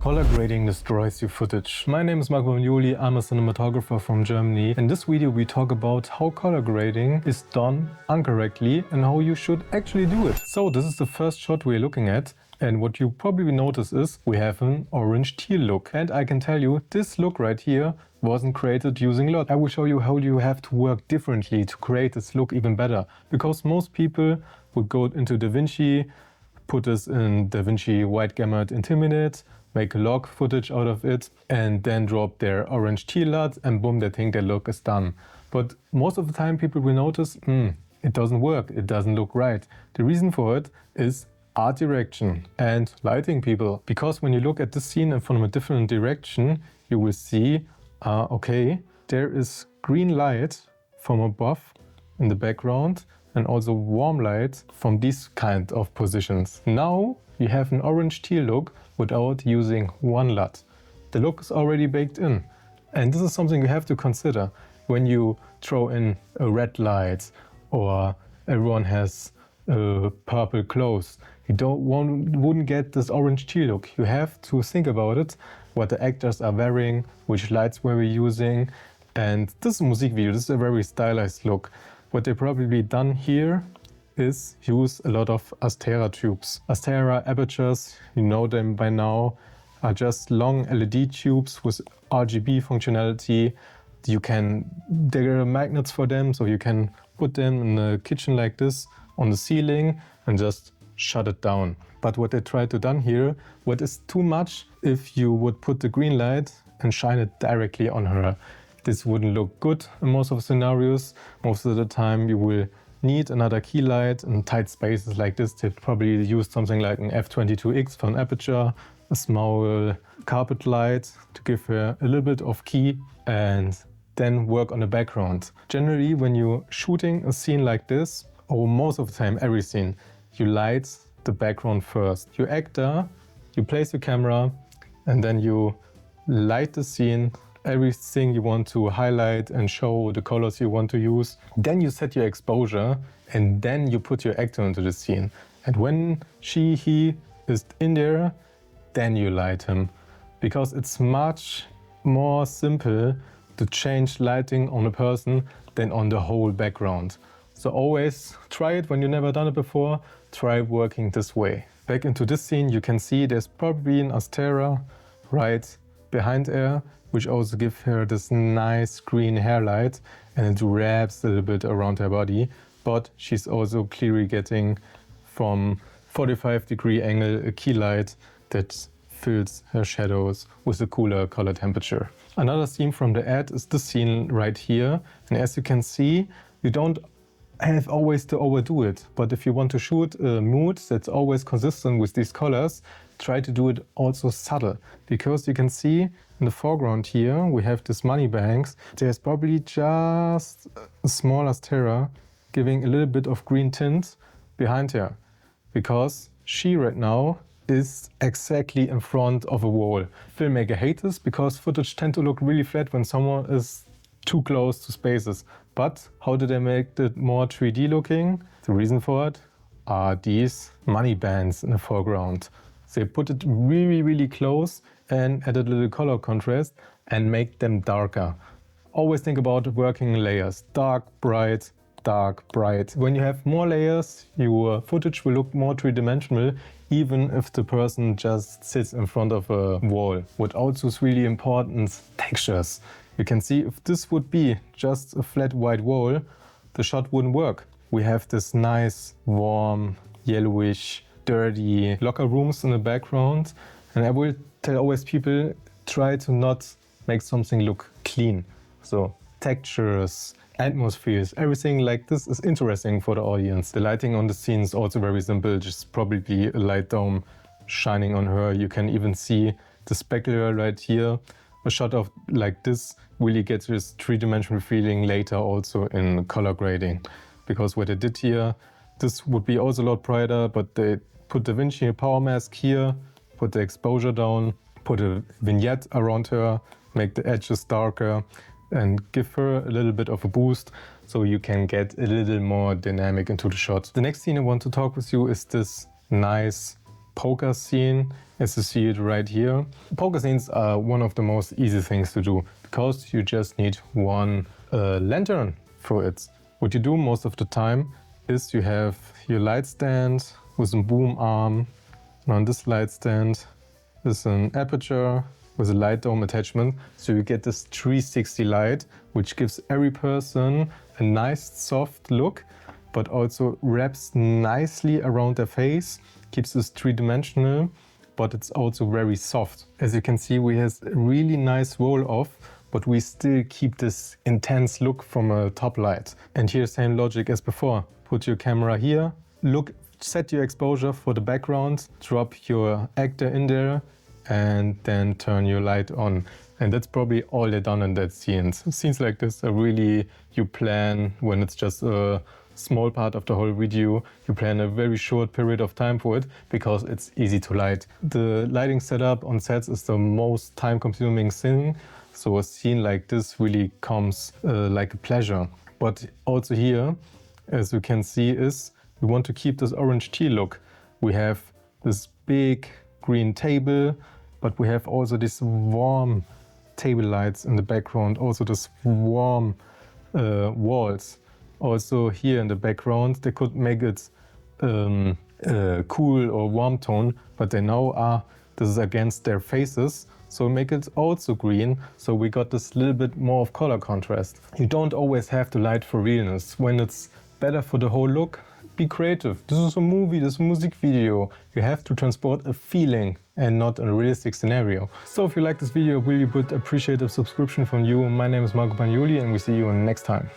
Color grading destroys your footage. My name is Marco Vignoli, I'm a cinematographer from Germany. In this video we talk about how color grading is done incorrectly and how you should actually do it. So this is the first shot we're looking at, and what you probably notice is we have an orange teal look. And I can tell you, this look right here wasn't created using LUT. I will show you how you have to work differently to create this look even better. Because most people would go into DaVinci, put this in DaVinci White Gamut Intimidate, make a log footage out of it, and then drop their orange teal LUT, and boom, they think their look is done. But most of the time people will notice, it doesn't work, it doesn't look right. The reason for it is art direction and lighting, people. Because when you look at this scene from a different direction, you will see, okay, there is green light from above in the background and also warm light from these kind of positions. Now you have an orange teal look without using one LUT. The look is already baked in. And this is something you have to consider when you throw in a red light or everyone has purple clothes. You wouldn't get this orange teal look. You have to think about it, what the actors are wearing, which lights were we using. And this is a music video, this is a very stylized look. What they probably done here is use a lot of Astera tubes. Astera apertures, you know them by now, are just long LED tubes with RGB functionality. There are magnets for them, so you can put them in a kitchen like this on the ceiling and just shut it down. But what they tried to done here, what is too much if you would put the green light and shine it directly on her. This wouldn't look good in most of the scenarios. Most of the time you will need another key light in tight spaces like this. They probably use something like an f22x for an aperture, a small carpet light to give her a little bit of key, and then work on the background. Generally, when you're shooting a scene like this, or most of the time every scene, you light the background first. You actor, you place your camera, and then you light the scene, everything you want to highlight and show, the colors you want to use. Then you set your exposure, and then you put your actor into the scene. And when he is in there, then you light him. Because it's much more simple to change lighting on a person than on the whole background. So always try it when you've never done it before, try working this way. Back into this scene, you can see there's probably an Astera right behind her, which also gives her this nice green hair light, and it wraps a little bit around her body. But she's also clearly getting from 45-degree angle a key light that fills her shadows with a cooler color temperature. Another scene from the ad is this scene right here. And as you can see, you don't have always to overdo it. But if you want to shoot a mood that's always consistent with these colors, try to do it also subtle. Because you can see in the foreground here, we have this money banks. There's probably just a small Astera giving a little bit of green tint behind her. Because she right now is exactly in front of a wall. Filmmakers hate this because footage tend to look really flat when someone is too close to spaces. But how do they make it more 3D looking? The reason for it are these money bands in the foreground. They put it really, really close and add a little color contrast and make them darker. Always think about working in layers. Dark, bright, dark, bright. When you have more layers, your footage will look more three-dimensional, even if the person just sits in front of a wall. What also is really important, textures. You can see if this would be just a flat white wall, the shot wouldn't work. We have this nice, warm, yellowish, dirty locker rooms in the background. And I will tell always people, try to not make something look clean. So textures, atmospheres, everything like this is interesting for the audience. The lighting on the scene is also very simple, just probably a light dome shining on her. You can even see the specular right here. A shot of like this really gets this three-dimensional feeling later also in color grading. Because what they did here, this would be also a lot brighter, but they put DaVinci power mask here, put the exposure down, put a vignette around her, make the edges darker, and give her a little bit of a boost so you can get a little more dynamic into the shot. The next scene I want to talk with you is this nice poker scene, as you see it right here. Poker scenes are one of the most easy things to do because you just need one lantern for it. What you do most of the time is you have your light stand with a boom arm, and on this light stand is an aperture with a light dome attachment, so you get this 360 light, which gives every person a nice soft look, but also wraps nicely around their face, keeps this three-dimensional, but it's also very soft. As you can see, we have a really nice roll off, but we still keep this intense look from a top light. And here's same logic as before. Put your camera here, set your exposure for the background, drop your actor in there, and then turn your light on. And that's probably all they've done in that scene. Scenes like this are really, you plan when it's just a small part of the whole video, you plan a very short period of time for it because it's easy to light. The lighting setup on sets is the most time-consuming thing, so a scene like this really comes like a pleasure. But also here, as you can see, is we want to keep this orange teal look. We have this big green table, but we have also this warm table lights in the background, also this warm walls. Also here in the background, they could make it cool or warm tone, but they know this is against their faces, so make it also green, so we got this little bit more of color contrast. You don't always have to light for realness. When it's better for the whole look, be creative. This is a movie, this is a music video. You have to transport a feeling and not a realistic scenario. So if you like this video, I really would appreciate a subscription from you. My name is Marco Bagnoli and we see you next time.